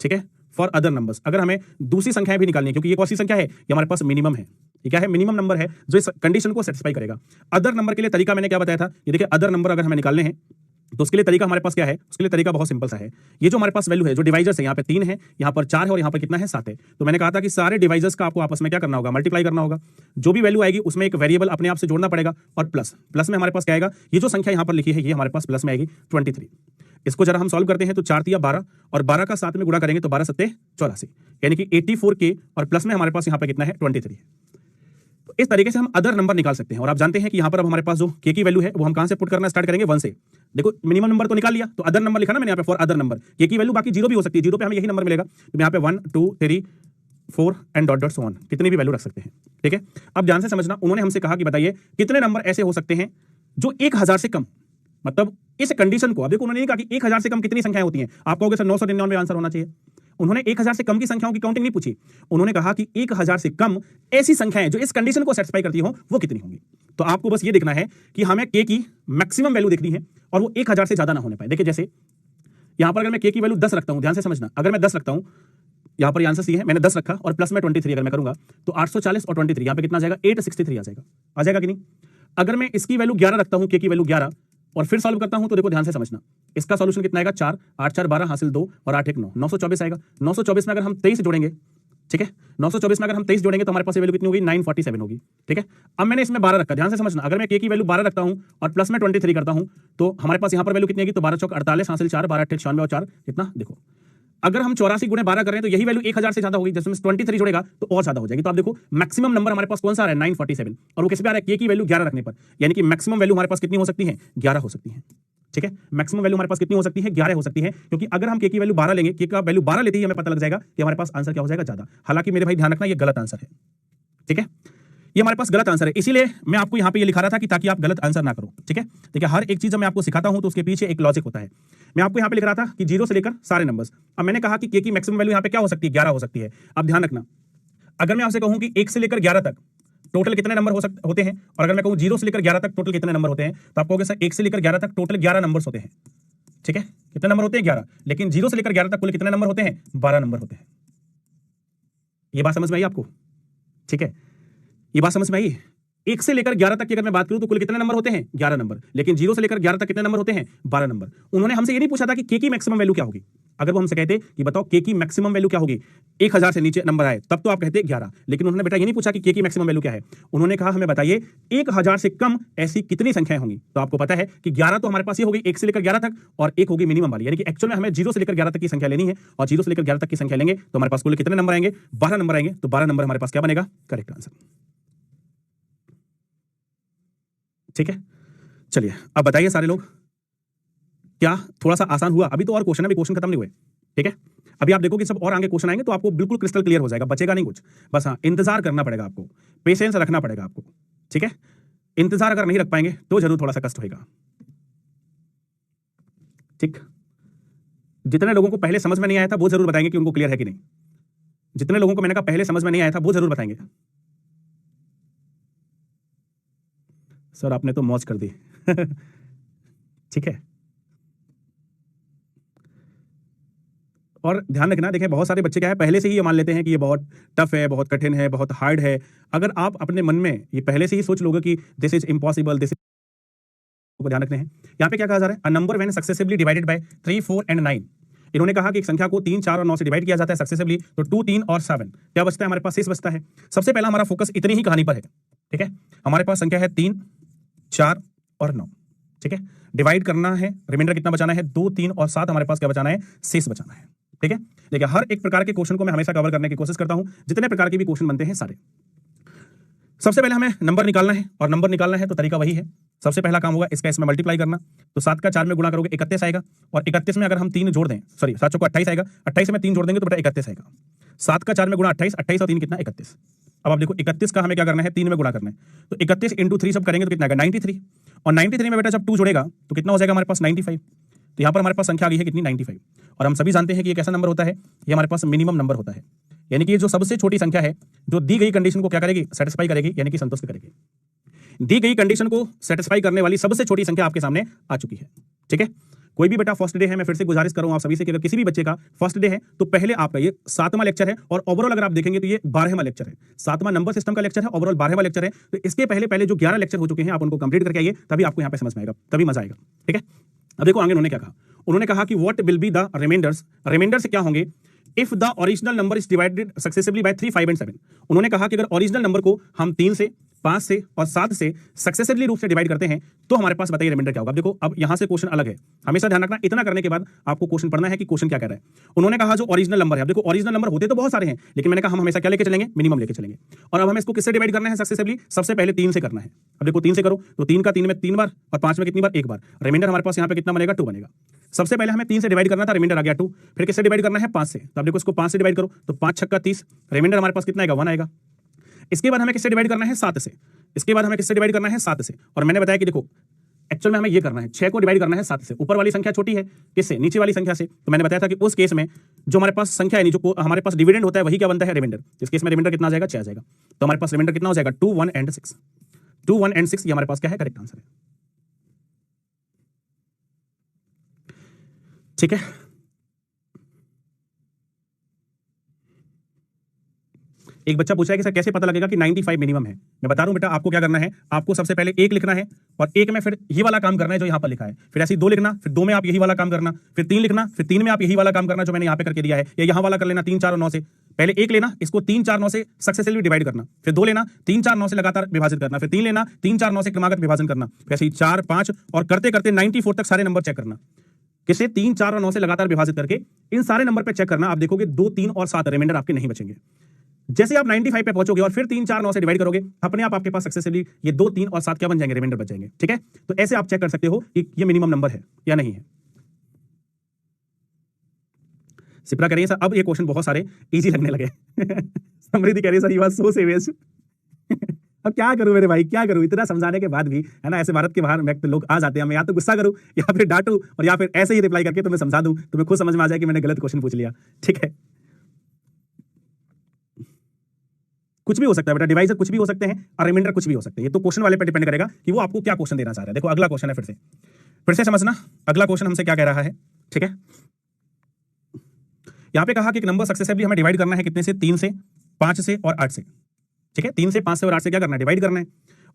ठीक है, फॉर अदर नंबर्स, अगर हमें दूसरी संख्याएं भी निकालनी है, क्योंकि ये कौन सी संख्या है? ये हमारे पास मिनिमम है। ये क्या है? मिनिमम नंबर है जो इस कंडीशन को सेटिस्फाई करेगा। अदर नंबर के लिए तरीका मैंने क्या बताया था? ये देखिए, अदर नंबर अगर हमें निकालने हैं तो उसके लिए तरीका हमारे पास क्या है, उसके लिए तरीका बहुत सिंपल सा है। ये जो हमारे पास वैल्यू है, जो डिवाइजर्स है, यहाँ पे 3 है, यहाँ पर 4 है और यहाँ पर कितना है 7 है। तो मैंने कहा था कि सारे डिवाइजर्स का आपको आपस में क्या करना होगा, मल्टीप्लाई करना होगा। जो भी वैल्यू आएगी उसमें एक वेरिएबल अपने आप से जोड़ना पड़ेगा और प्लस में हमारे पास क्या आएगा, ये जो संख्या यहाँ पर लिखी है ये हमारे पास प्लस में आएगी 23। इसको जरा हम सॉल्व करते हैं तो 4 तिया 12 और 12 का 7 में गुणा करेंगे तो 12 सत्ते 84, यानी कि 84K और प्लस में हमारे पास यहाँ पे कितना है 23 है। तो इस तरीके से हम अदर नंबर निकाल सकते हैं। और आप जानते हैं कि यहाँ पर अब हमारे पास जो K की वैल्यू है वो हम कहां से पुट करना स्टार्ट करेंगे, 1 से। देखो मिनिमम नंबर तो निकाल लिया, तो अदर नंबर लिखा ना मैंने यहाँ पे, फॉर अदर नंबर K की वैल्यू बाकी 0 भी हो सकती है, 0 पे हमें यही नंबर मिलेगा। तो यहाँ पे 1 2 3 4 and dot dot so on, कितनी भी वैल्यू रख सकते हैं। ठीक है, अब ध्यान से समझना, उन्होंने हमसे कहा कि बताइए कितने नंबर ऐसे हो सकते हैं जो 1000 से कम, मतलब इस कंडीशन को, अब देखो उन्होंने नहीं कहा कि 1000 से कम कितनी संख्याएं होती हैं। आप कहोगे सर 999 आंसर होना चाहिए। उन्होंने 1000 से कम की संख्याओं की काउंटिंग नहीं पूछी, उन्होंने कहा कि 1000 से कम ऐसी संख्याएं जो इस कंडीशन को सेटिस्फाई करती हो वो कितनी होंगी। तो आपको बस ये देखना है कि हमें K की मैक्सिमम वैल्यू देखनी है और वो 1000 से ज्यादा ना होने पाए। देखिए जैसे यहां पर अगर मैं K की वैल्यू 10 रखता हूं, ध्यान से समझना, अगर मैं 10 रखता हूं, यहां पर आंसर सी है, मैंने 10 रखा और प्लस में 23 अगर मैं करूंगा तो 840 और 23 यहां पे कितना आ जाएगा, 863 आ जाएगा कि नहीं। अगर मैं इसकी वैल्यू 11 रखता हूं, K की वैल्यू 11 और फिर सॉल्व करता हूं तो देखो ध्यान से समझना, इसका सॉल्यूशन कितना आएगा, 4 8 4 12 हासिल 2 और 8 1 9 924 आएगा। 924 में अगर हम 23 जोड़ेंगे, ठीक है, 924 में अगर हम 23 जोड़ेंगे तो हमारे पास ये वैल्यू कितनी होगी, 947 होगी। ठीक है, अब मैंने इसमें 12 रखा, ध्यान से समझना, अगर मैं K की वैल्यू 12 रखता हूं और प्लस में 23 करता हूं तो हमारे पास यहां पर वैल्यू कितनी होगी, तो 12 चौक 48 हासिल 4 12 8 96 और 4 कितना, देखो अगर हम 84 गुणे 12 कर रहे हैं तो यही वैल्यू 1000 से ज्यादा होगी, जिसमें 23 जोड़ेगा तो और ज्यादा हो जाएगी। तो आप देखो मैक्सिमम नंबर हमारे पास कौन सा आ रहा है, 947, और वो किस पे आ रहा है, K की वैल्यू 11 रखने पर, यानी कि मैक्सिमम वैल्यू हमारे पास कितनी हो सकती है, 11 हो सकती है। ठीक है, मैक्सिमम वैल्यू हमारे पास कितनी हो सकती है, 11 हो सकती है, क्योंकि अगर हम K की वैल्यू 12 लेंगे, K का वैल्यू 12 लेते ही हमें पता लग जाएगा कि हमारे पास आंसर क्या हो जाएगा, ज्यादा। हालांकि मेरे भाई ध्यान रखना, ये गलत आंसर है। ठीक है, ये हमारे पास गलत आंसर है, इसीलिए मैं आपको यहां पे ये लिखा रहा था कि ताकि आप गलत आंसर ना करो। ठीक है, देखिए हर एक चीज मैं आपको सिखाता हूं तो उसके पीछे एक लॉजिक होता है। मैं आपको यहां पे लिख रहा था कि 0 से लेकर सारे नंबर्स। अब मैंने कहा कि K की मैक्सिमम वैल्यू यहां पे क्या हो सकती है, 11 हो सकती है। अब ध्यान रखना, अगर मैं आपसे कहूं कि 1 से लेकर 11 तक टोटल कितने नंबर होते हैं, और अगर मैं कहूं 0 से लेकर 11 तक टोटल कितने नंबर होते हैं, तो आप कहोगे सर 1 से लेकर 11 तक टोटल 11 नंबर होते हैं। ठीक है, कितने नंबर होते हैं, 11, लेकिन 0 से लेकर 11 तक कुल कितने नंबर होते हैं, 12 नंबर होते हैं। ये बात समझ में आई आपको? ठीक है, ये बात समझ में आई। 1 से लेकर 11 तक की अगर मैं बात करूं तो कुल कितने नंबर होते हैं, 11 नंबर, लेकिन 0 से लेकर 11 तक कितने नंबर होते हैं, 12 नंबर। उन्होंने हमसे ये नहीं पूछा था कि K की मैक्सिमम वैल्यू क्या होगी। अगर वो हमसे कहते कि बताओ K की मैक्सिमम वैल्यू क्या होगी, 1000 से नीचे नंबर आए तब तो आप कहते 11, लेकिन उन्होंने बेटा ये नहीं पूछा कि K की मैक्सिमम वैल्यू क्या है। उन्होंने कहा हमें बताइए 1000 से कम ऐसी कितनी संख्याएं होंगी। तो आपको पता है कि 11 तो हमारे पास ये होगी 1 से लेकर 11 तक, और एक होगी मिनिमम वाली, यानी कि एक्चुअल में हमें 0 से लेकर 11 तक की संख्या लेनी है, और 0 से लेकर 11 तक की संख्या लेंगे तो हमारे पास कुल कितने नंबर आएंगे, 12 नंबर आएंगे। तो 12 नंबर हमारे पास क्या बनेगा, करेक्ट आंसर। ठीक है, चलिए अब बताइए सारे लोग, क्या थोड़ा सा आसान हुआ? अभी तो और क्वेश्चन है, अभी क्वेश्चन खत्म नहीं हुए। ठीक है, अभी आप देखो कि सब और आगे क्वेश्चन आएंगे तो आपको बिल्कुल क्रिस्टल क्लियर हो जाएगा, बचेगा नहीं कुछ। बस हाँ, इंतजार करना पड़ेगा आपको, पेशेंस रखना पड़ेगा आपको। ठीक है, इंतजार अगर नहीं रख पाएंगे तो जरूर थोड़ा सा कष्ट होगा। ठीक, जितने लोगों को पहले समझ में नहीं आया था वो जरूर बताएंगे कि उनको क्लियर है कि नहीं। जितने लोगों को मैंने कहा पहले समझ में नहीं आया था वो जरूर बताएंगे। सर आपने तो मौज कर दी। ठीक है, और ध्यान रखना, देखिए बहुत सारे बच्चे क्या है पहले से ही ये मान लेते हैं कि ये बहुत टफ है, बहुत कठिन है, बहुत हार्ड है। अगर आप अपने मन में ये पहले से ही सोच लोगे कि दिस इज इम्पॉसिबल, दिस को ध्यान रखने हैं। यहाँ पे क्या कहा जा रहा है, a number when successively divided by 3 4 and 9। इन्होंने कहा कि एक संख्या को 3 4 और 9 से डिवाइड किया जाता है सक्सेसिवली, तो 2 3 और 7 क्या बचता है हमारे पास, 6 बचता है। सबसे पहला हमारा फोकस इतनी ही कहानी पर है। ठीक है, हमारे पास संख्या है 3 4 और 9। ठीक है, डिवाइड करना है, रिमाइंडर कितना बचाना है, 2 3 और 7 हमारे पास क्या बचाना है, 6 बचाना है। ठीक है, देखिए हर एक प्रकार के क्वेश्चन को मैं हमेशा कवर करने की कोशिश करता हूं, जितने प्रकार के भी क्वेश्चन बनते हैं सारे। सबसे पहले हमें नंबर निकालना है, और नंबर निकालना है तो तरीका वही है। सबसे पहला काम होगा इसका इसमें मल्टीप्लाई करना। तो 7 का 4 में गुणा करोगे 31 आएगा, और 31 में अगर हम 3 जोड़ दें, सॉरी 7 चौको 28 आएगा, 28 में 3 जोड़ देंगे तो बेटा 31 आएगा। 7 का 4 में गुणा 28, 28 और 3 कितना, 31। अब आप देखो 31 का हमें क्या करना है, 3 में गुणा करना है, तो 31 इंटू 3 सब करेंगे तो कितना आएगा, 93। और 93 में बेटा जब 2 जोड़ेगा तो कितना हो जाएगा हमारे पास, 95। तो यहाँ पर हमारे पास संख्या आ गई है कितनी, 95। और हम सभी जानते हैं कि ये कैसा नंबर होता है, ये हमारे पास मिनिमम नंबर होता है, यानी कि ये जो सबसे छोटी संख्या है जो दी गई कंडीशन को क्या करेगी, सेटिस्फाई करेगी, यानी कि संतुष्ट करेगी। दी गई कंडीशन को सेटिस्फाई करने वाली सबसे छोटी संख्या आपके सामने आ चुकी है। ठीक है, कोई भी बेटा फर्स्ट डे है, मैं फिर से गुजारिश करूं आप सभी से कि अगर किसी भी बच्चे का फर्स्ट डे है तो पहले आपका ये 7वां लेक्चर है, और ओवरऑल अगर आप देखेंगे तो ये 12वां लेक्चर है। 7वां नंबर सिस्टम का लेक्चर है, ओवरऑल 12वां लेक्चर है। तो इसके पहले जो 11 लेक्चर हो चुके हैं आप उनको कंप्लीट करके आइए, तभी आपको यहां पे समझ में आएगा, तभी मजा आएगा। ठीक है, अब देखो आगे उन्होंने क्या कहा, उन्होंने कहा कि what will be the reminders, reminder से क्या होंगे if the original number is divided successively by 3, 5 and 7। उन्होंने कहा कि अगर ओरिजिनल नंबर को हम 3 से, 5 से और 7 से सक्सेसिवली रूप से डिवाइड करते हैं तो हमारे पास बताइए रिमाइंडर क्या होगा। अब देखो अब यहां से क्वेश्चन अलग है, हमेशा ध्यान रखना, इतना करने के बाद आपको क्वेश्चन पढ़ना है कि क्वेश्चन क्या कह रहा है। उन्होंने कहा जो ओरिजिनल नंबर है, अब देखो ओरिजिनल नंबर होते तो बहुत सारे हैं, लेकिन मैंने कहा हम हमेशा क्या लेके चलेंगे, मिनिमम लेके चलेंगे। और अब हमें इसको किससे डिवाइड करना है सक्सेसिवली, सबसे पहले 3 से करना है। अब देखो 3 से करो तो 3 का 3 में 3 बार और 5 में कितनी बार, 1 बार। रिमाइंडर हमारे पास यहां पे कितना बनेगा, 2 बनेगा। सबसे पहले हमें 3 से डिवाइड करना था, रिमाइंडर आ गया 2। फिर किससे डिवाइड करना है, 5 से। तो अब देखो इसको 5 से डिवाइड करो तो 5 छक्का 30, रिमाइंडर हमारे पास कितना आएगा, 1 आएगा। इसके बाद हमें किससे डिवाइड करना है, 7 से। इसके बाद हमें किससे डिवाइड करना है, 7 से। और मैंने बताया कि देखो एक्चुअल में हमें ये करना है, 6 को डिवाइड करना है 7 से। ऊपर वाली संख्या छोटी है किससे, नीचे वाली संख्या से। तो मैंने बताया था कि उस केस में जो हमारे पास संख्या है, जो हमारे पास डिविडेंड होता है वही क्या बनता है, रिमाइंडर। इस केस में रिमाइंडर कितना आ जाएगा, 6 आ जाएगा। तो हमारे पास रिमाइंडर कितना हो जाएगा, 2, 1 एंड 6। 2, 1 एंड 6 ये हमारे पास क्या है, करेक्ट आंसर है। ठीक है, एक बच्चा पूछा है कि सर कैसे पता लगेगा कि 95 मिनिमम है। मैं बता रहा हूं बेटा, आपको क्या करना है, आपको सबसे पहले 1 लिखना है और 1 में फिर ये वाला काम करना है जो यहां पर लिखा है। फिर ऐसे 2 लिखना, फिर 2 में आप यही वाला काम करना, फिर 3 लिखना, फिर 3 में आप यही वाला काम करना जो मैंने यहां पे करके दिया है, या यहां वाला कर लेना 3, 4 और 9 से। पहले 1 लेना, इसको 3, 4, 9 से सक्सेसिवली डिवाइड करना, फिर 2 लेना, 3, 4, 9 से लगातार विभाजित करना, फिर 3 लेना, 3, 4, 9 से क्रमागत विभाजन करना, फिर ऐसे 4, 5 और करते करते 94 तक सारे नंबर चेक करना। किसे, 3, 4 और 9 से लगातार विभाजित करके इन सारे नंबर पे चेक करना। आप देखोगे 2, 3 और 7 रिमाइंडर आपके नहीं बचेंगे। जैसे आप 95 पे पहुंचोगे और फिर 3, 4, 9 से डिवाइड करोगे, अपने आप आपके पास सक्सेसिवली ये 2, 3 और 7 क्या बन जाएंगे, रिमाइंडर बच जाएंगे। ठीक है, तो ऐसे आप चेक कर सकते हो कि ये मिनिमम नंबर है या नहीं है। सिप्रा कह रही है सर अब ये क्वेश्चन बहुत सारे इजी लगने लगे। समृद्धि कह रही है sir you are so serious. अब क्या करूं मेरे भाई, क्या करूं, इतना समझाने के बाद भी, है ना, ऐसे भारत के बाहर व्यक्ति लोग आ जाते हैं, मैं या तो गुस्सा करूं या फिर डांटूं और या फिर ऐसे ही रिप्लाई करके तुम्हें समझा दूं, तुम्हें खुद समझ में आ जाए कि मैंने गलत क्वेश्चन पूछ लिया। ठीक है, कुछ भी हो सकता है बेटा, डिवाइजर कुछ भी हो सकते हैं और रिमाइंडर कुछ भी हो सकते हैं। ये तो क्वेश्चन वाले पे डिपेंड करेगा कि वो आपको क्या क्वेश्चन देना चाह रहा है। देखो अगला क्वेश्चन है, फिर से समझना, अगला क्वेश्चन हमसे क्या कह रहा है। ठीक है, यहां पे कहा कि एक नंबर सक्सेसिवली हमें डिवाइड करना है कितने से, 3 से, 5 से और 8 से। ठीक है, 3 से, 5 से और 8 से क्या करना है, डिवाइड करना है।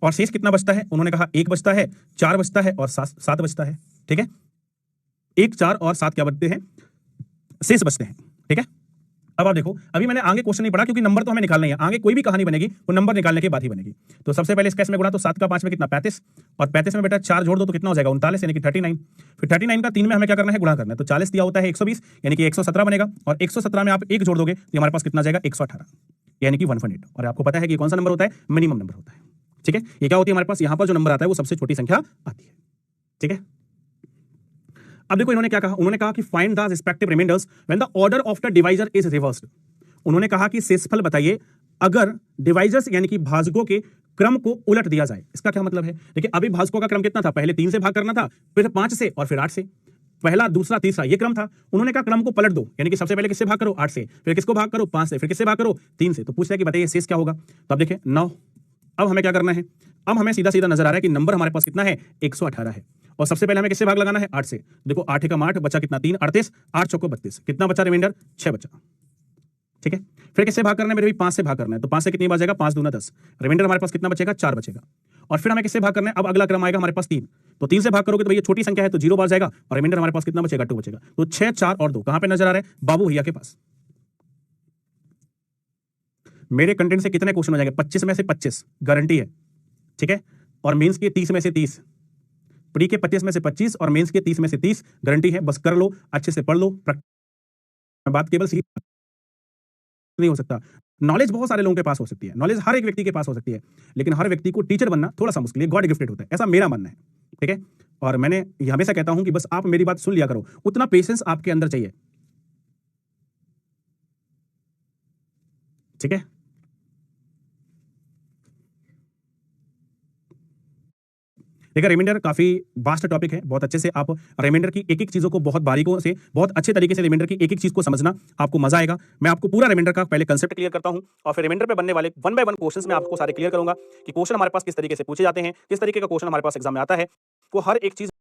और शेष कितना बचता है, उन्होंने कहा 1 बचता है, 4 बचता है और 7 बचता है। ठीक है, 1, 4 और 7 क्या बचते हैं, शेष बचते हैं। ठीक है, अब आप देखो, अभी मैंने आगे क्वेश्चन नहीं पढ़ा क्योंकि नंबर तो हमें निकालना है, आगे कोई भी कहानी बनेगी वो नंबर निकालने के बाद ही बनेगी। तो सबसे पहले इस केस में गुणा, तो 7 का 5 में कितना, 35 और 35 में बेटा 4 जोड़ दो तो कितना हो जाएगा, 39 यानी कि 39। फिर 39 का 3 में हमें क्या करना है, गुणा करना है। तो 40 दिया होता है 120 यानी कि 117 बनेगा और 117 में आप 1 जोड़ दोगे तो हमारे पास कितना जाएगा, 118 यानी कि 118। और आपको पता है कि कौन सा नंबर होता है, मिनिमम नंबर होता है। ठीक है, ये क्या होती है हमारे पास, यहां पर जो नंबर आता है वो सबसे छोटी संख्या आती है। ठीक है, अब देखो इन्होंने क्या कहा, उन्होंने कहा कि find the respective reminders when the order of the divisor is reversed. उन्होंने कहा कि शेषफल बताइए अगर डिवाइजर्स यानी कि भाजकों के क्रम को उलट दिया जाए। इसका क्या मतलब है, देखिए अभी भाजकों का क्रम कितना था, पहले 3 से भाग करना था, फिर 5 से और फिर 8 से। पहला, दूसरा, तीसरा ये क्रम था। उन्होंने कहा क्रम को पलट दो, यानी कि सबसे पहले किससे भाग करो, 8 से, फिर किसको भाग करो, 5 से, फिर किससे भाग करो, 3 से। तो पूछ रहे कि बताइए शेष क्या होगा। तो अब देखिए 9। अब हमें क्या करना है, अब हमें सीधा सीधा नजर आ रहा है कि नंबर हमारे पास कितना है, 118 है। और सबसे पहले हमें किससे भाग लगाना है, 8 से। देखो 8 एकम 8 बचा कितना, 3, 38, 8 चौको 32, कितना बचा रिमाइंडर, 6 बचा। ठीक है, फिर किससे भाग करना है मेरे भी, 5 से भाग करना है। तो 5 से कितनी बार जाएगा, 5 दूना 10, रिमाइंडर हमारे पास कितना बचेगा, 4 बचेगा। और फिर हमें किससे भाग करना है, अब अगला क्रम आएगा हमारे पास 3। तो 3 से भाग करोगे तो भैया छोटी संख्या है तो 0 बार जाएगा और रिमाइंडर हमारे पास कितना बचेगा, 2 बचेगा। तो 6, 4 और 2 कहां पे नजर आ रहे हैं, बाबू भैया के पास। मेरे कंटेंट से कितने क्वेश्चन हो जाएंगे, 25 में से 25 गारंटी है। ठीक है, और मेंस के 30 में से 30, प्री के 25 में से 25 और मेंस के 30 में से 30 गारंटी है। बस कर लो, अच्छे से पढ़ लो। बात केवल नहीं हो सकता, नॉलेज बहुत सारे लोगों के पास हो सकती है, नॉलेज हर एक व्यक्ति के पास हो सकती है, लेकिन हर व्यक्ति को टीचर बनना थोड़ा सा मुश्किल है, गॉड गिफ्टेड होता है, ऐसा मेरा मानना है। ठीक है, और मैंने ये हमेशा कहता हूं कि बस आप मेरी बात सुन लिया करो, उतना पेशेंस आपके अंदर चाहिए। ठीक है, देखिए रिमाइंडर काफी वास्ट टॉपिक है, बहुत अच्छे से आप रिमाइंडर की एक एक चीजों को बहुत बारीकों से, बहुत अच्छे तरीके से रिमाइंडर की एक एक चीज को समझना, आपको मजा आएगा। मैं आपको पूरा रिमाइंडर का पहले कंसेप्ट क्लियर करता हूं और फिर रिमाइंडर पे बनने वाले 1 बाय 1 क्वेश्चंस मैं आपको सारे क्लियर करूंगा कि क्वेश्चन हमारे पास किस तरीके से पूछे जाते हैं, किस तरीके का क्वेश्चन हमारे पास एग्जाम में आता है, वो हर एक चीज